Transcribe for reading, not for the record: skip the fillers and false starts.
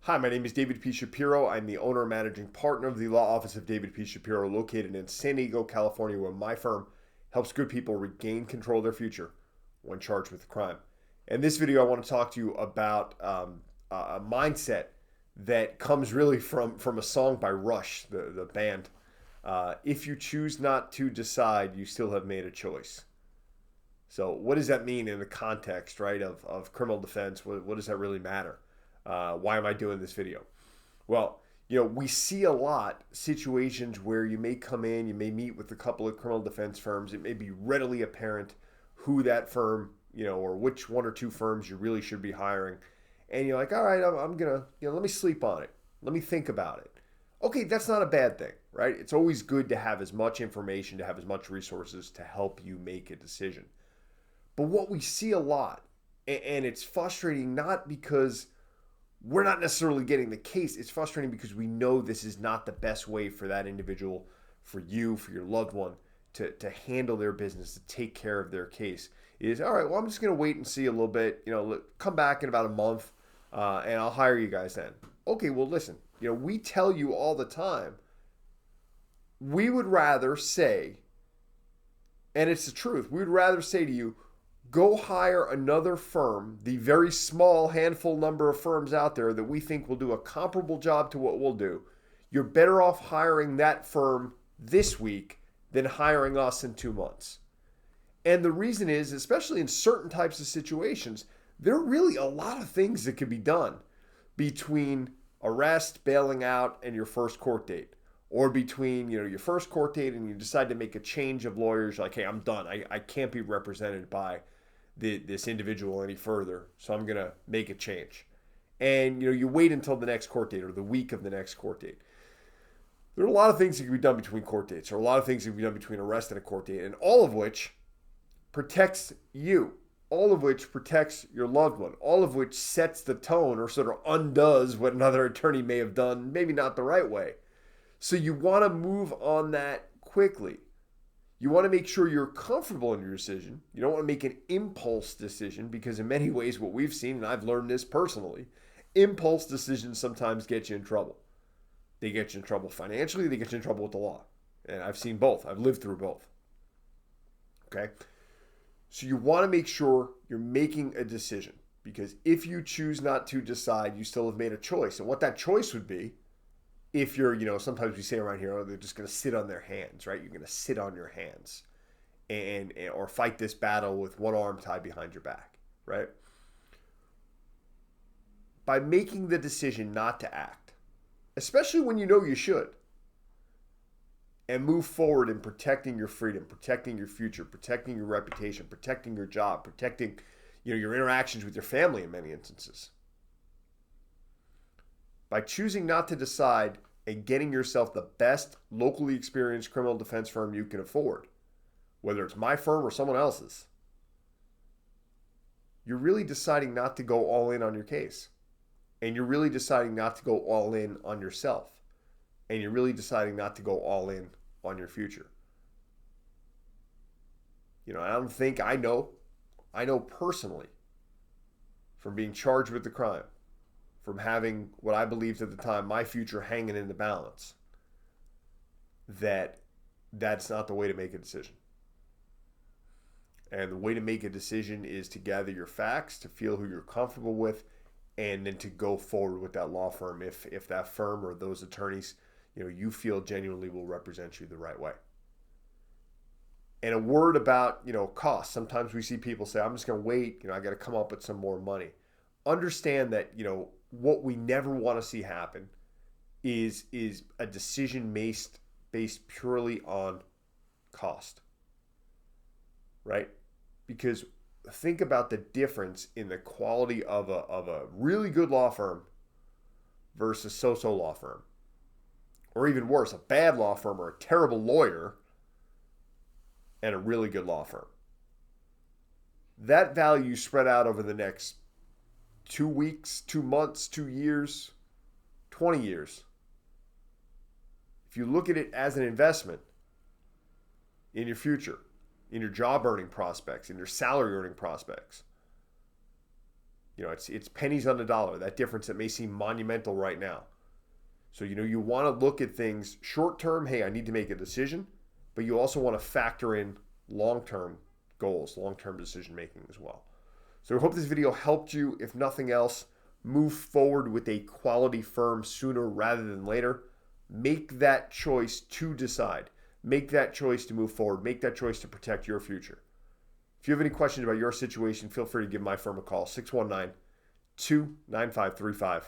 Hi, my name is David P. Shapiro. I'm the owner and managing partner of the law office of David P. Shapiro, located in San Diego, California, where my firm helps good people regain control of their future when charged with a crime. In this video, I want to talk to you about a mindset that comes really from a song by Rush, the band. If you choose not to decide, you still have made a choice. So, what does that mean in the context, right, of criminal defense? What does that really matter? Why am I doing this video? Well, we see a lot situations where you may come in, you may meet with a couple of criminal defense firms. It may be readily apparent who that firm, or which one or two firms you really should be hiring. And you're like, all right, I'm going to, let me sleep on it. Let me think about it. Okay, that's not a bad thing, right? It's always good to have as much information, to have as much resources to help you make a decision. But what we see a lot, and it's frustrating not because we're not necessarily getting the case. It's frustrating because we know this is not the best way for that individual, for you, for your loved one, to handle their business, to take care of their case. Is, all right, well, I'm just going to wait and see a little bit, come back in about a month, and I'll hire you guys then. Okay, well, listen, we tell you all the time, we would rather say, and it's the truth, we would rather say to you, go hire another firm, the very small handful number of firms out there that we think will do a comparable job to what we'll do. You're better off hiring that firm this week than hiring us in 2 months. And the reason is, especially in certain types of situations, there are really a lot of things that can be done between arrest, bailing out, and your first court date. Or between your first court date and you decide to make a change of lawyers. You're like, hey, I'm done. I can't be represented by this individual any further, so I'm going to make a change. And you wait until the next court date or the week of the next court date. There are a lot of things that can be done between court dates. There are a lot of things that can be done between arrest and a court date, and all of which protects you, all of which protects your loved one, all of which sets the tone or sort of undoes what another attorney may have done, maybe not the right way. So you want to move on that quickly. You want to make sure you're comfortable in your decision. You don't want to make an impulse decision because in many ways what we've seen, and I've learned this personally, impulse decisions sometimes get you in trouble. They get you in trouble financially, they get you in trouble with the law. And I've seen both. I've lived through both. Okay? So you want to make sure you're making a decision because if you choose not to decide, you still have made a choice. And what that choice would be, if you're, sometimes we say around here, oh, they're just going to sit on their hands, right? You're going to sit on your hands and or fight this battle with one arm tied behind your back, right? By making the decision not to act, especially when you know you should, and move forward in protecting your freedom, protecting your future, protecting your reputation, protecting your job, protecting, your interactions with your family in many instances. By choosing not to decide and getting yourself the best locally experienced criminal defense firm you can afford, whether it's my firm or someone else's, you're really deciding not to go all in on your case. And you're really deciding not to go all in on yourself. And you're really deciding not to go all in on your future. I know personally from being charged with the crime, from having what I believed at the time, my future hanging in the balance, that's not the way to make a decision. And the way to make a decision is to gather your facts, to feel who you're comfortable with, and then to go forward with that law firm if that firm or those attorneys, you feel genuinely will represent you the right way. And a word about, cost. Sometimes we see people say, I'm just going to wait, I got to come up with some more money. Understand that, what we never want to see happen is a decision based purely on cost, right? Because think about the difference in the quality of a really good law firm versus so-so law firm, or even worse, a bad law firm or a terrible lawyer and a really good law firm. That value spread out over the next 2 weeks, 2 months, 2 years, 20 years. If you look at it as an investment in your future, in your job earning prospects, in your salary earning prospects, It's pennies on the dollar, that difference that may seem monumental right now. So, you want to look at things short term. Hey, I need to make a decision, but you also want to factor in long term goals, long term decision making as well. So, I hope this video helped you. If nothing else, move forward with a quality firm sooner rather than later. Make that choice to decide. Make that choice to move forward. Make that choice to protect your future. If you have any questions about your situation, feel free to give my firm a call, 619-295-3555.